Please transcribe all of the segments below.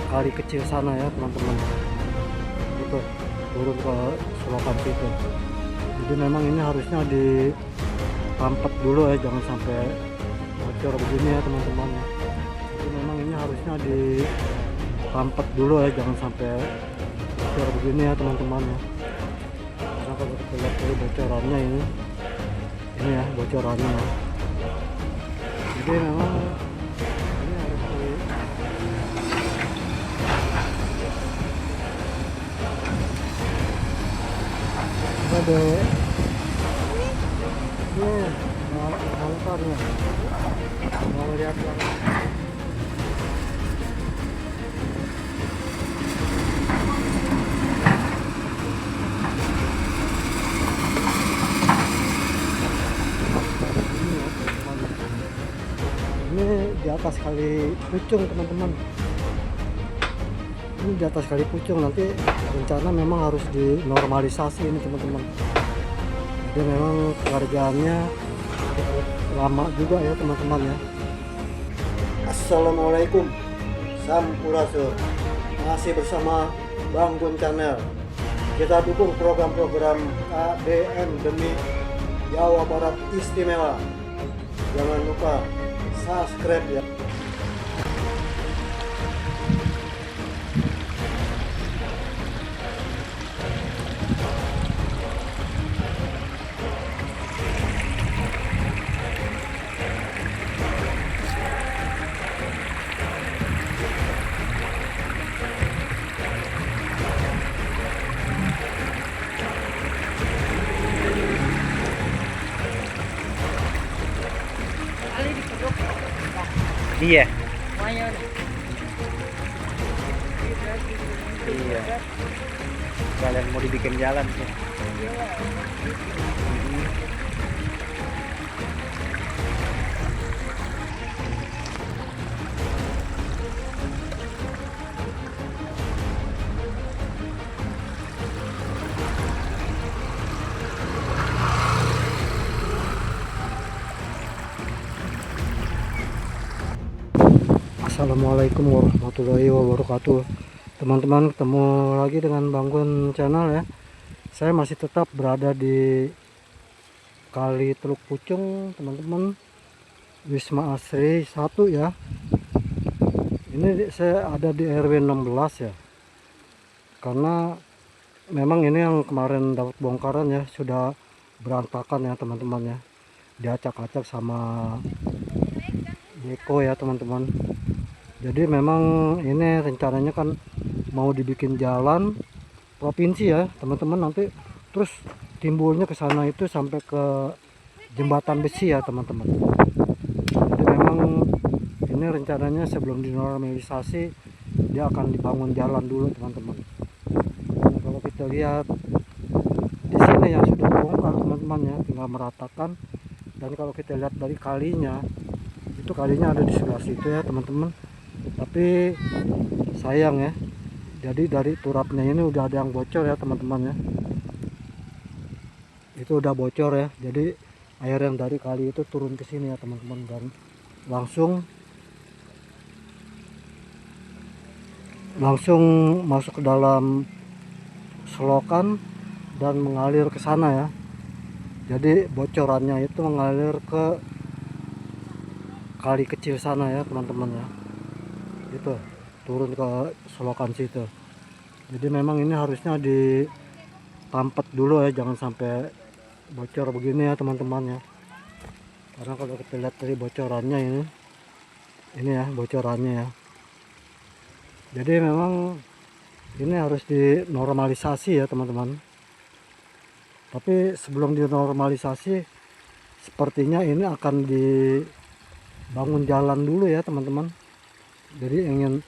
kali kecil sana ya teman-teman. Itu turun ke selokan situ. Jadi memang ini harusnya ditampet dulu ya, jangan sampai bocor begini ya teman-teman. Jadi memang ini harusnya ditampet dulu ya, jangan sampai bocor begini ya teman-teman ya. Karena kalau kita lihat dari bocorannya ini ya bocorannya ya. Jadi memang ini harus ada motornya mau lihat yang ini di atas kali Pucung teman-teman. Ini di atas kali Pucung, nanti rencana memang harus dinormalisasi ini teman-teman. Jadi memang pekerjaannya lama juga ya teman-teman ya. Assalamualaikum, sampurasun. Masih bersama Bang Gun Channel. Kita dukung program-program KBM demi Jawa Barat Istimewa. Jangan lupa subscribe ya. Iya. Lumayan. Iya. Kalian mau dibikin jalan sih. Assalamualaikum warahmatullahi wabarakatuh. Teman-teman, ketemu lagi dengan Bang Gun Channel ya. Saya masih tetap berada di Kali Teluk Pucung teman-teman, Wisma Asri 1 ya. Ini saya ada di RW 16 ya. Karena memang ini yang kemarin dapat bongkaran ya, sudah berantakan ya teman-teman ya. Diacak-acak sama Beko ya teman-teman. Jadi memang ini rencananya kan mau dibikin jalan provinsi ya teman-teman, nanti terus timbulnya ke sana itu sampai ke jembatan besi ya teman-teman. Jadi memang ini rencananya sebelum dinormalisasi dia akan dibangun jalan dulu teman-teman. Nah, kalau kita lihat di sini yang sudah dibongkar teman-teman ya, tinggal meratakan. Dan kalau kita lihat dari kalinya, itu kalinya ada di sebelah situ ya teman-teman. Tapi sayang ya, jadi dari turapnya ini udah ada yang bocor ya teman-teman ya. Itu udah bocor ya, jadi air yang dari kali itu turun ke sini ya teman-teman, dan langsung masuk ke dalam selokan dan mengalir ke sana ya. Jadi bocorannya itu mengalir ke kali kecil sana ya teman-teman ya. Itu turun ke selokan situ. Jadi memang ini harusnya ditampet dulu ya, jangan sampai bocor begini ya teman-teman ya. Karena kalau kita lihat dari bocorannya ini ya bocorannya ya. Jadi memang ini harus dinormalisasi ya teman-teman. Tapi sebelum dinormalisasi sepertinya ini akan dibangun jalan dulu ya teman-teman. Jadi ingin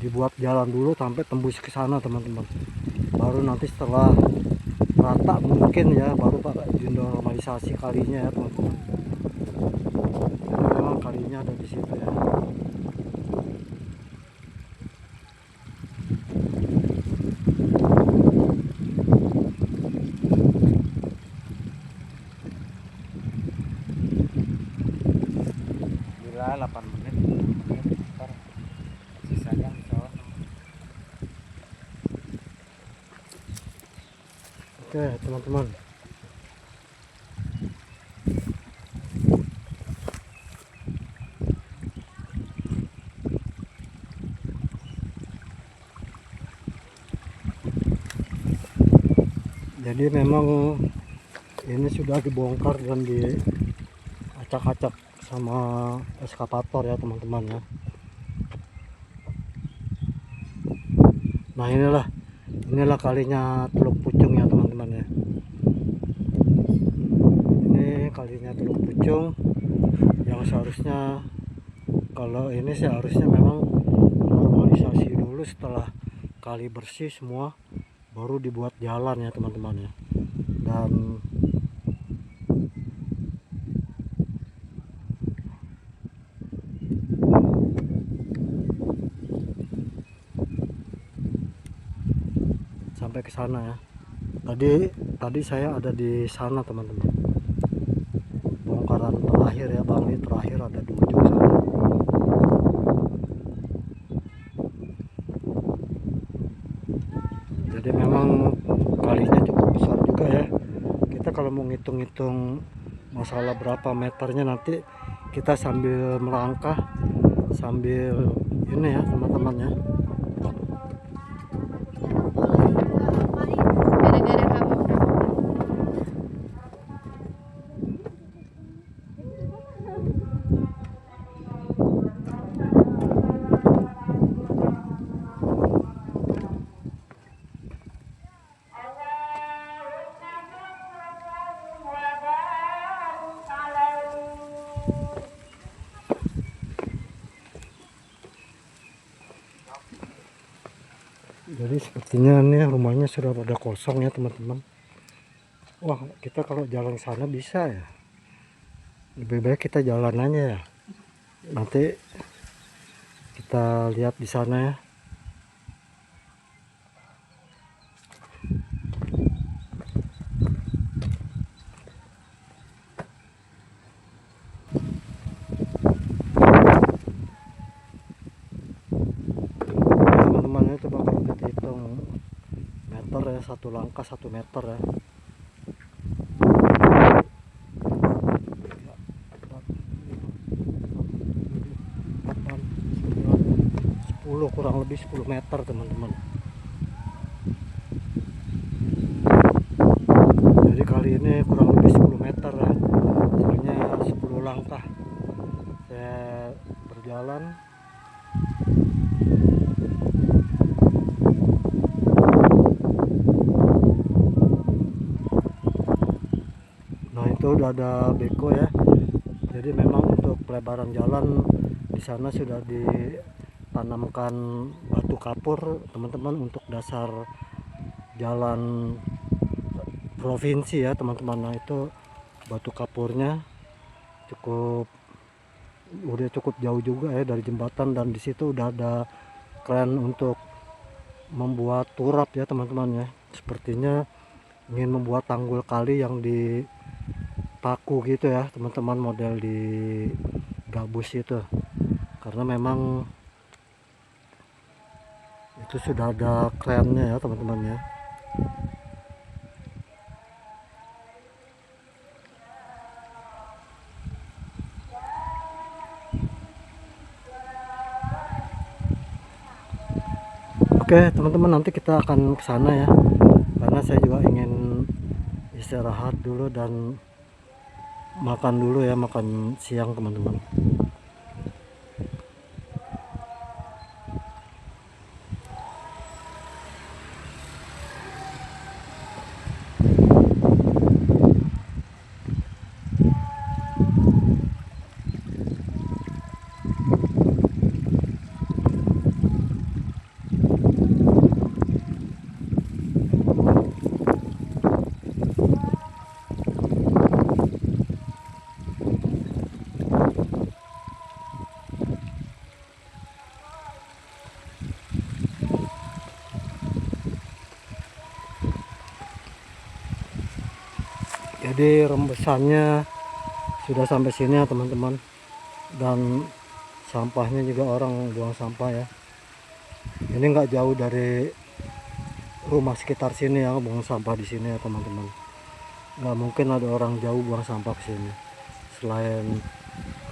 dibuat jalan dulu sampai tembus ke sana teman-teman. Baru nanti setelah rata mungkin ya baru dinormalisasi kalinya ya teman-teman. Jadi memang kalinya ada di situ ya. Gila 8 menit. Oke teman-teman, jadi memang ini sudah dibongkar dan diacak-acak sama eskavator ya teman-teman ya. Nah inilah kalinya Teluk Pucung ya teman-teman ya. Ini kalinya Teluk Pucung yang seharusnya, kalau ini seharusnya memang normalisasi dulu, setelah kali bersih semua baru dibuat jalan ya teman-teman ya. Dan sampai ke sana ya. Tadi saya ada di sana teman-teman. Bongkaran terakhir ya, Bangli terakhir ada di ujung sana. Jadi memang kalinya cukup besar juga ya. Kita kalau mau ngitung-ngitung masalah berapa meternya, nanti kita sambil melangkah sambil ini ya teman-teman ya. Gara-gara kamu. Jadi sepertinya nih rumahnya sudah pada kosong ya teman-teman. Wah, kita kalau jalan sana bisa ya. Lebih baik kita jalan aja ya. Nanti kita lihat di sana ya. Teman-teman, itu bakal kita hitung meter ya, satu langkah 1 meter ya. 10, kurang lebih 10 meter teman-teman. Jadi kali ini kurang lebih 10 meter ya, soalnya 10 langkah saya berjalan. Nah itu udah ada beko ya. Jadi memang untuk pelebaran jalan di sana sudah ditanamkan batu kapur teman-teman, untuk dasar jalan provinsi ya teman-teman. Nah itu batu kapurnya udah cukup jauh juga ya dari jembatan, dan di situ udah ada kran untuk membuat turap ya teman-teman ya. Sepertinya ingin membuat tanggul kali yang dipaku gitu ya teman-teman, model di gabus itu, karena memang itu sudah ada krannya ya teman-teman ya. Oke teman-teman, nanti kita akan ke sana ya, karena saya juga ingin istirahat dulu dan makan dulu ya, makan siang teman-teman. Jadi rembesannya sudah sampai sini ya teman-teman, dan sampahnya juga orang buang sampah ya. Ini nggak jauh dari rumah sekitar sini ya buang sampah di sini ya teman-teman. Nggak mungkin ada orang jauh buang sampah ke sini selain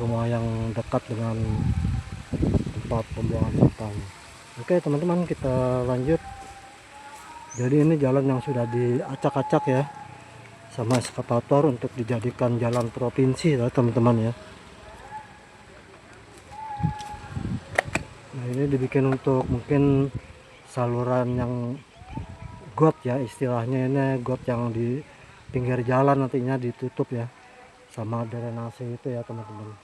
rumah yang dekat dengan tempat pembuangan sampah. Oke teman-teman, kita lanjut. Jadi ini jalan yang sudah diacak-acak ya sama eskavator untuk dijadikan jalan provinsi ya teman-teman ya. Nah ini dibikin untuk mungkin saluran yang got ya, istilahnya ini got yang di pinggir jalan nantinya ditutup ya sama drainase itu ya teman-teman.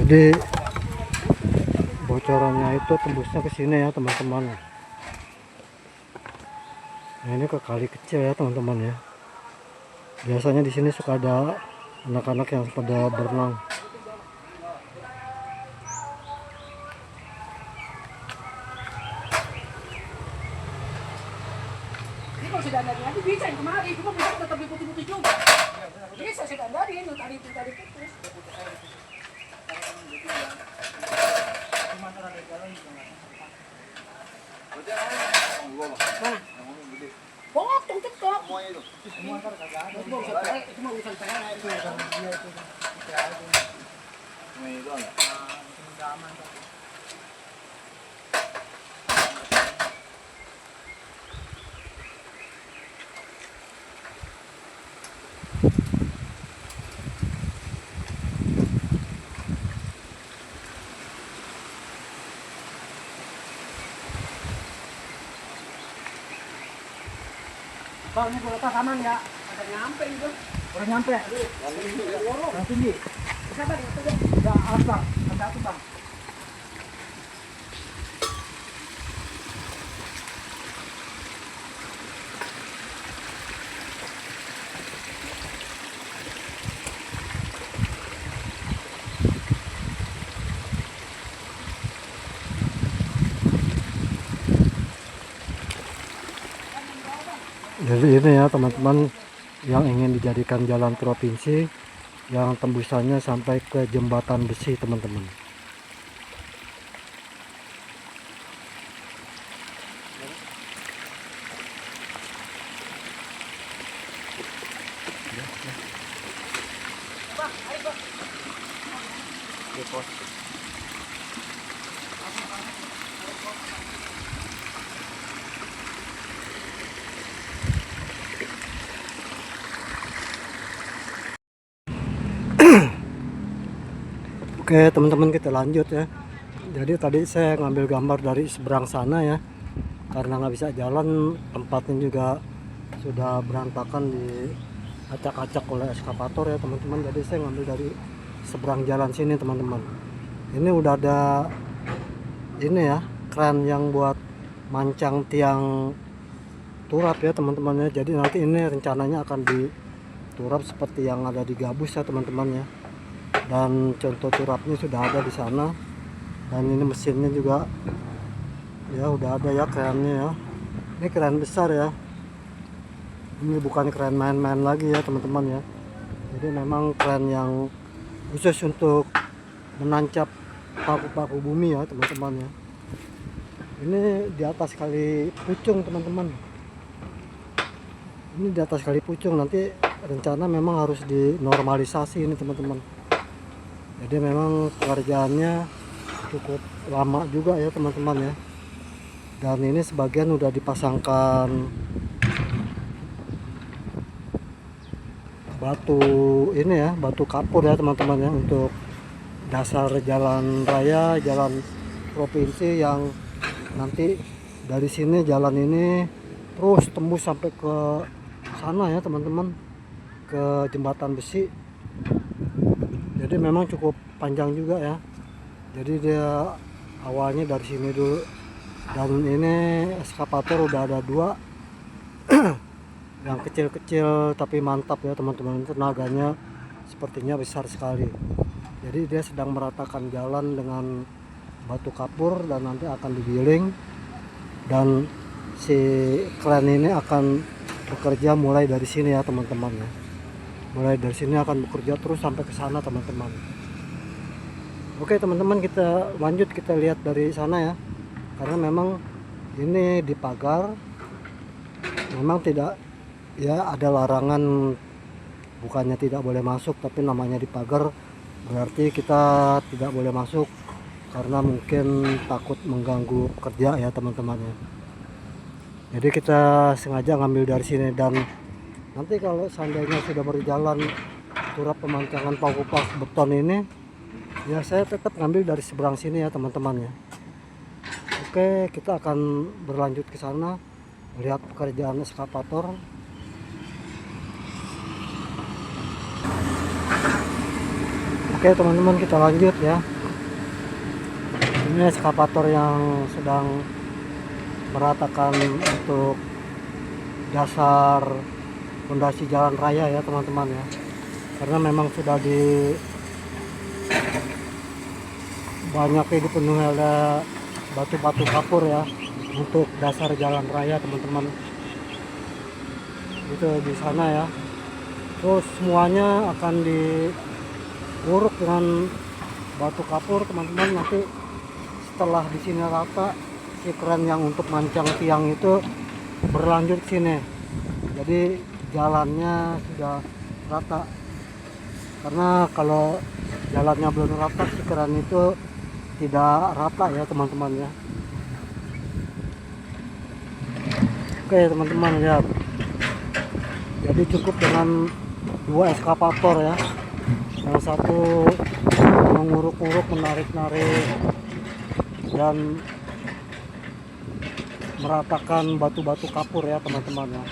Jadi bocorannya itu tembusnya ke sini ya teman-teman. Nah ini ke kali kecil ya teman-teman ya. Biasanya di sini suka ada anak-anak yang pada berenang. Ini kalau sudah dari nanti bisa yang kemari, cuma bisa tetap putih-putih juga. Bisa sudah dari itu tadi putus. Potong tetap. Semuanya itu. Semua kan kagak ada. Cuma urusan PLN itu. Semua itu enggak. Aman. Bang, ini kalau atas aman ya? Ada nyampe itu. Udah nyampe. Yang tinggi. Bisa tadi itu ya? Ya, atas. Ada aku bang. Jadi ini ya teman-teman yang ingin dijadikan jalan provinsi yang tembusannya sampai ke jembatan besi teman-teman. Oke teman-teman, kita lanjut ya. Jadi tadi saya ngambil gambar dari seberang sana ya, karena nggak bisa jalan, tempatnya juga sudah berantakan diacak-acak oleh eskavator ya teman-teman. Jadi saya ngambil dari seberang jalan sini teman-teman. Ini udah ada ini ya, kran yang buat mancang tiang turap ya teman-teman ya. Jadi nanti ini rencananya akan diturap seperti yang ada di gabus ya teman-teman ya. Dan contoh turapnya sudah ada di sana, dan ini mesinnya juga ya udah ada ya, kerannya ya. Ini keran besar ya, ini bukan keran main-main lagi ya teman-teman ya. Jadi memang keran yang khusus untuk menancap paku-paku bumi ya teman-teman ya. Ini di atas kali Pucung teman-teman, ini di atas kali Pucung. Nanti rencana memang harus dinormalisasi ini teman-teman. Jadi memang pekerjaannya cukup lama juga ya teman-teman ya. Dan ini sebagian udah dipasangkan batu ini ya, batu kapur ya teman-teman ya, untuk dasar jalan raya, jalan provinsi yang nanti dari sini jalan ini terus tembus sampai ke sana ya teman-teman, ke jembatan besi. Jadi memang cukup panjang juga ya. Jadi dia awalnya dari sini dulu, dan ini eskavator udah ada 2 yang kecil-kecil tapi mantap ya teman-teman. Tenaganya sepertinya besar sekali. Jadi dia sedang meratakan jalan dengan batu kapur dan nanti akan digiling, dan si kran ini akan bekerja mulai dari sini ya teman-teman ya. Mulai dari sini akan bekerja terus sampai ke sana teman-teman. Oke teman-teman, kita lanjut, kita lihat dari sana ya. Karena memang ini dipagar, memang tidak ya, ada larangan, bukannya tidak boleh masuk, tapi namanya dipagar berarti kita tidak boleh masuk karena mungkin takut mengganggu pekerja ya teman-teman ya. Jadi kita sengaja ngambil dari sini, dan nanti kalau seandainya sudah berjalan turap pemancangan paku-paku beton ini ya, saya tetap ngambil dari seberang sini ya teman-teman ya. Oke, kita akan berlanjut ke sana melihat pekerjaan eskavator. Oke teman-teman, kita lanjut ya. Ini eskavator yang sedang meratakan untuk dasar fondasi jalan raya ya teman-teman ya. Karena memang sudah banyaknya dipenuhi oleh batu-batu kapur ya untuk dasar jalan raya teman-teman. Itu di sana ya. Terus semuanya akan diuruk dengan batu kapur teman-teman. Nanti setelah di sini rata, si keren yang untuk mancang tiang itu berlanjut sini. Jadi jalannya sudah rata. Karena kalau jalannya belum rata, si keren itu tidak rata ya teman-teman ya. Oke teman-teman, lihat. Jadi cukup dengan 2 eskavator ya. Yang satu menguruk-uruk, menarik-narik dan meratakan batu-batu kapur ya teman-teman ya.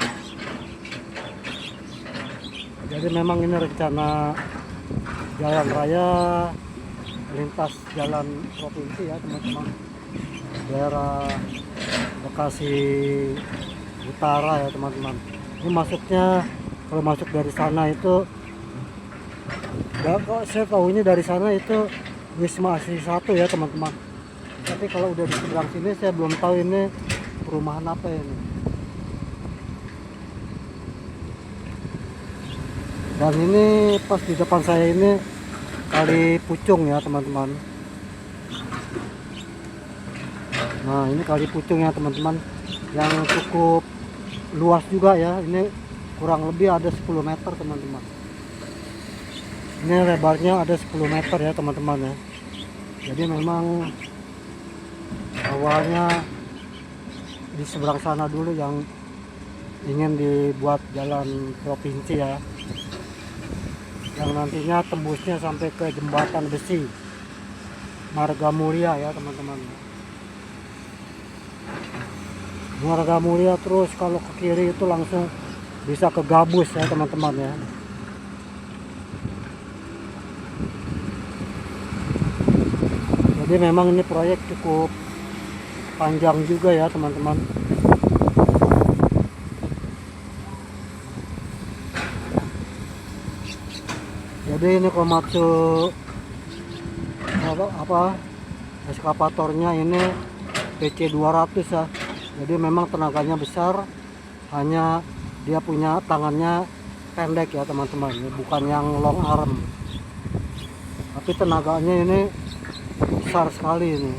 Jadi memang ini rencana jalan raya lintas jalan provinsi ya teman-teman, daerah Bekasi Utara ya teman-teman. Ini masuknya, kalau masuk dari sana itu ya, kok saya tahunya dari sana itu Wisma Asri 1 ya teman-teman. Tapi kalau udah di seberang sini saya belum tahu ini perumahan apa ini. Dan ini pas di depan saya ini Kali Pucung ya teman-teman. Nah ini Kali Pucung ya teman-teman, yang cukup luas juga ya. Ini kurang lebih ada 10 meter teman-teman. Ini lebarnya ada 10 meter ya teman-teman ya. Jadi memang awalnya di seberang sana dulu yang ingin dibuat jalan provinsi ya, yang nantinya tembusnya sampai ke jembatan besi Marga Mulia ya teman-teman. Marga Mulia, terus kalau ke kiri itu langsung bisa ke Gabus ya teman-teman ya. Jadi memang ini proyek cukup panjang juga ya teman-teman. Jadi ini Komatsu eskavatornya ini PC 200 ya. Jadi memang tenaganya besar, hanya dia punya tangannya pendek ya teman-teman, bukan yang long arm. Tapi tenaganya ini besar sekali ini.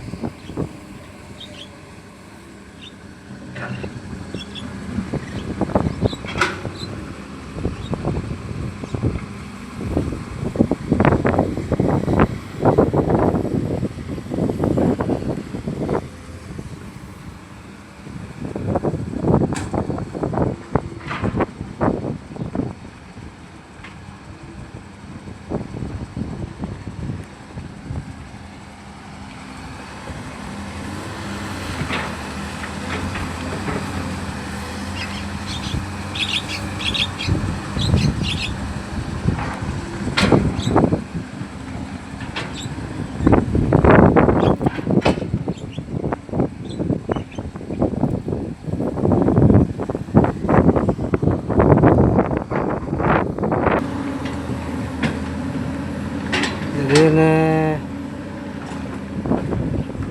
Jadi ini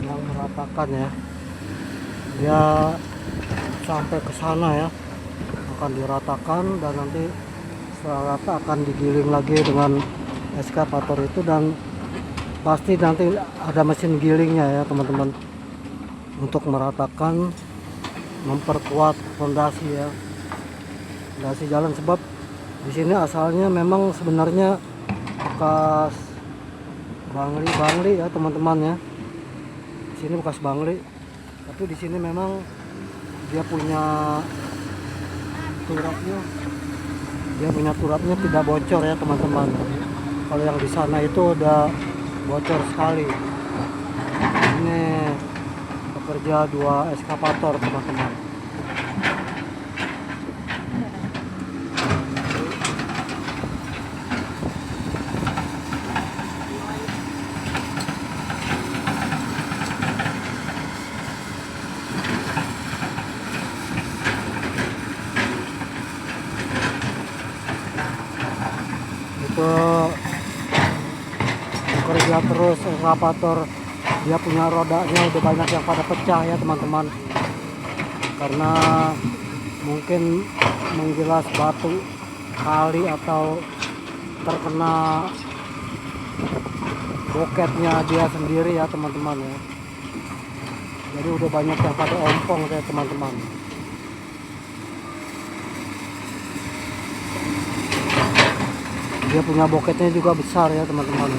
yang meratakan ya, dia sampai ke sana ya. akan diratakan dan nanti setelah rata akan digiling lagi dengan eskavator itu, dan pasti nanti ada mesin gilingnya ya teman-teman, untuk meratakan, memperkuat fondasi ya, fondasi jalan. Sebab di sini asalnya memang sebenarnya bekas bangli ya teman-teman ya. Di sini bekas bangli, tapi di sini memang dia punya turapnya tidak bocor ya teman-teman. Kalau yang di sana itu udah bocor sekali. Ini bekerja 2 eskavator teman-teman. Itu bekerja terus eskavator, dia punya rodanya udah banyak yang pada pecah ya teman-teman, karena mungkin menggilas batu kali atau terkena boketnya dia sendiri ya teman-teman ya. Jadi udah banyak yang pada ompong ya teman-teman. Dia punya boketnya juga besar ya teman-teman.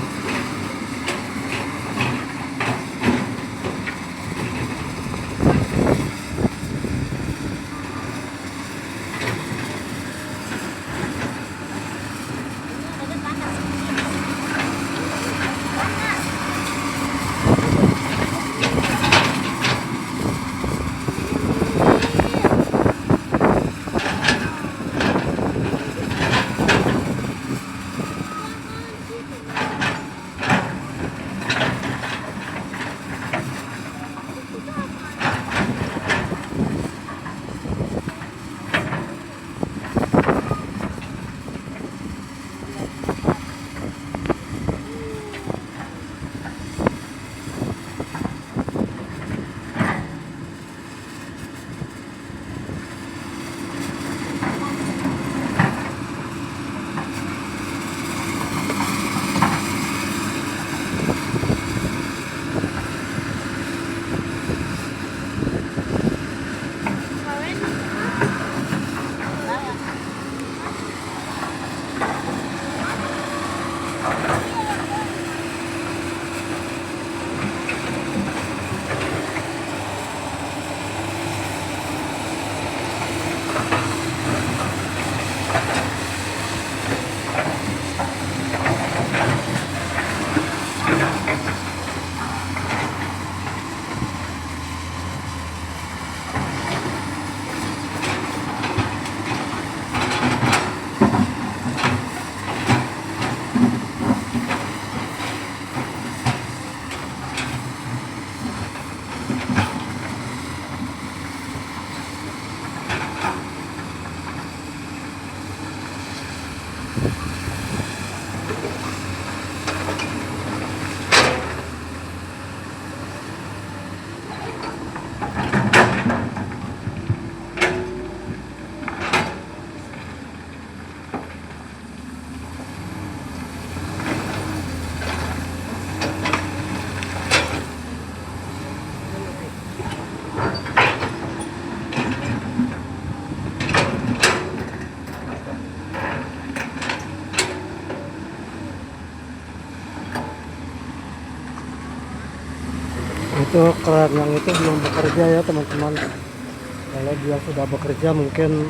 Itu keren yang itu belum bekerja ya teman-teman. Kalau dia sudah bekerja mungkin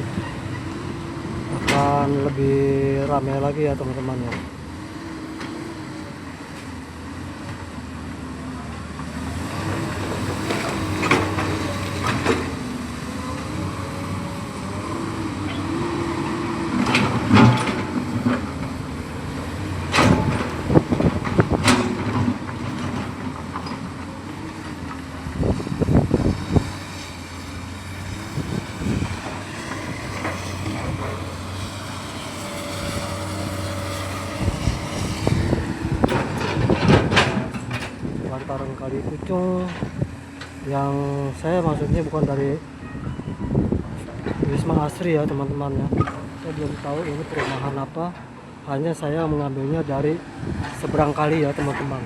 akan lebih ramai lagi ya teman-teman ya. Bantaran Kali Pucung, yang saya maksudnya bukan dari Wisma Asri ya teman-teman ya. Saya belum tahu ini perumahan apa, hanya saya mengambilnya dari seberang kali ya teman-teman,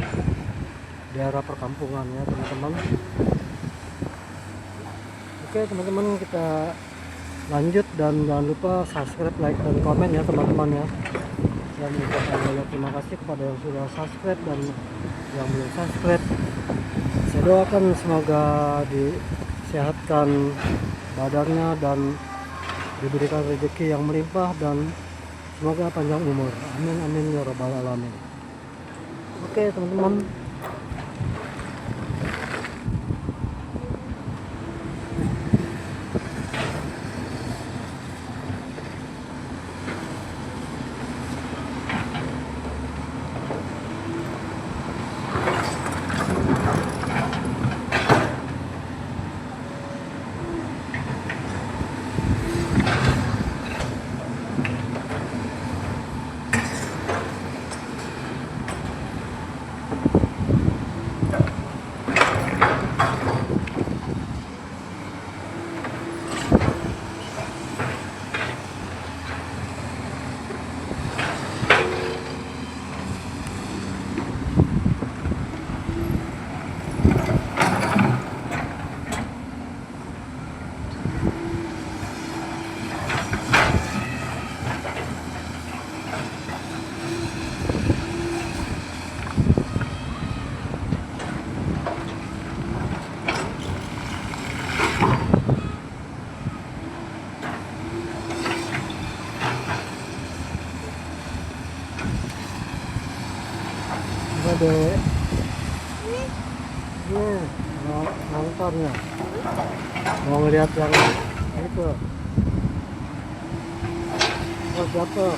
daerah perkampungan ya teman-teman. Oke teman-teman, kita lanjut dan jangan lupa subscribe, like, dan komen ya teman-teman ya. Dan ucapkan banyak terima kasih kepada yang sudah subscribe dan yang belum subscribe. Saya doakan semoga disehatkan badannya dan diberikan rezeki yang melimpah dan semoga panjang umur. Amin amin ya rabbal alamin. Oke teman-teman. Ada nontonnya, mau ngeliat yang itu. Oh jatuh.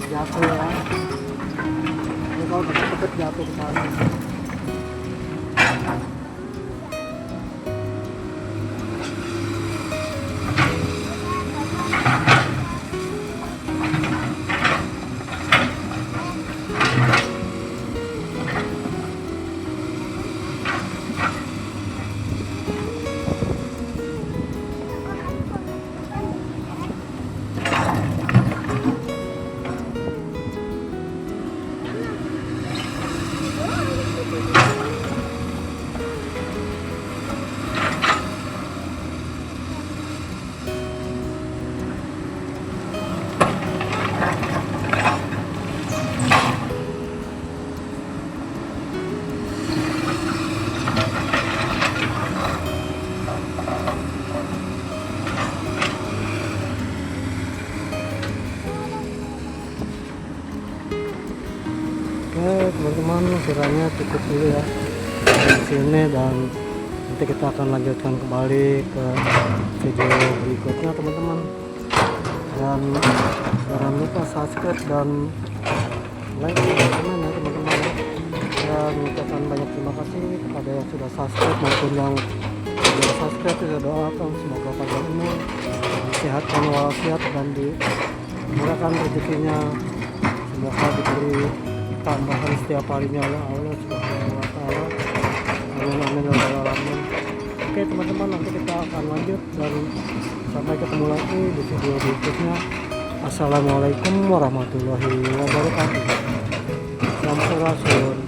Jatuh ya. Ini kalau deket-deket jatuh ke sana. Oke teman-teman, kiranya cukup dulu ya di sini, dan nanti kita akan lanjutkan kembali ke video berikutnya teman-teman. Dan jangan lupa subscribe dan like dan komen ya teman-teman. Dan mengucapkan banyak terima kasih kepada yang sudah subscribe maupun yang tidak subscribe. Kita doakan semoga panjang umur, disehatkan walafiat, dan dimurahkan rezekinya, semoga diberi tambahan setiap harinya oleh Allah Subhanahu wa taala. Amin amin ya rabbal alamin. Oke teman-teman, nanti kita akan lanjut dan sampai ketemu lagi di video berikutnya. Assalamualaikum warahmatullahi wabarakatuh. Sampurasun.